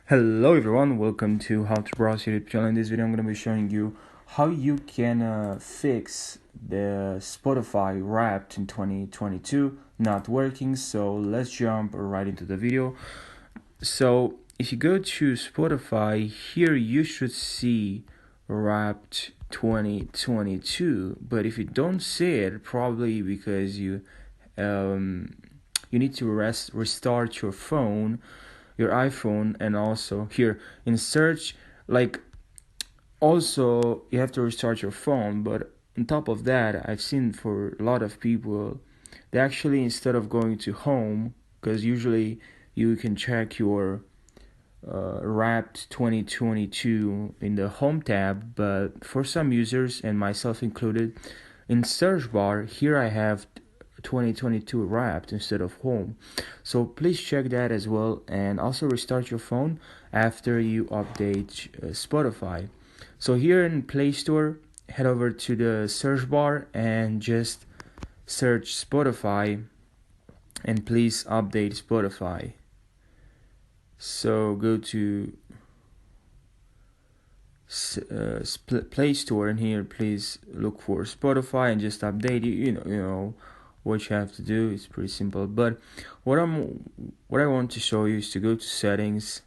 Hello everyone, welcome to How to Browse YouTube channel. In this video I'm going to be showing you how you can fix the Spotify Wrapped in 2022 not working. So let's jump right into the video. So if you go to Spotify, here you should see Wrapped 2022, but if you don't see it, probably because you need to restart your iPhone, and also here in search, like, also you have to restart your phone. But on top of that, I've seen for a lot of people, they actually, instead of going to home, because usually you can check your Wrapped 2022 in the home tab, but for some users and myself included, in search bar here I have 2022 Wrapped instead of home. So please check that as well, and also restart your phone after you update Spotify. So here in Play Store, head over to the search bar and just search Spotify, and please update Spotify. So go to Play Store, and here please look for Spotify and just update it. You know what you have to do. It's pretty simple. But what I want to show you is to go to settings,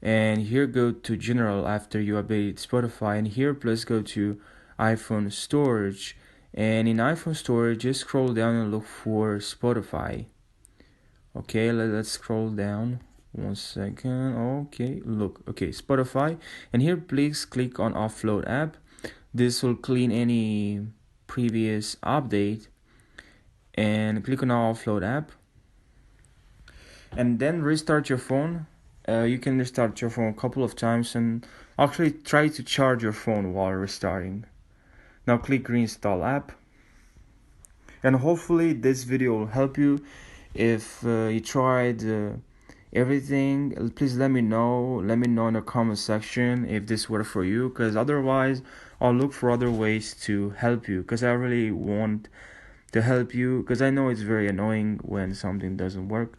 and here go to general after you update Spotify, and here please go to iPhone storage, and in iPhone storage just scroll down and look for Spotify. Okay, let's scroll down. 1 second. Okay, look. Okay, Spotify, and here please click on offload app. This will clean any previous update, and click on offload app, and then restart your phone. You can restart your phone a couple of times, and actually try to charge your phone while restarting. Now click reinstall app, and hopefully this video will help you. If you tried everything, please let me know in the comment section if this worked for you, because otherwise I'll look for other ways to help you, because I really want to help you, because I know it's very annoying when something doesn't work.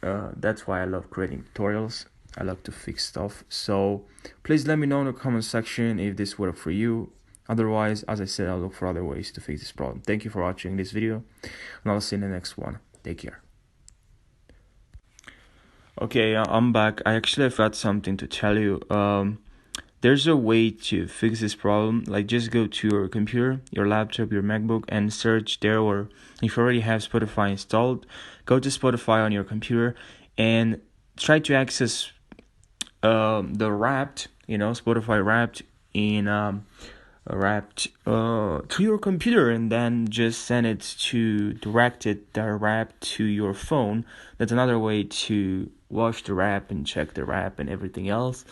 That's why I love creating tutorials. I love to fix stuff. So please let me know in the comment section if this worked for you. Otherwise, as I said, I'll look for other ways to fix this problem. Thank you for watching this video, and I'll see you in the next one. Take care. Okay, I'm back. I actually have got something to tell you. There's a way to fix this problem. Like, just go to your computer, your laptop, your MacBook, and search there. Or if you already have Spotify installed, go to Spotify on your computer and try to access the Wrapped, Spotify Wrapped in Wrapped to your computer, and then just send it to direct it the Wrapped to your phone. That's another way to watch the Wrap and check the Wrap and everything else.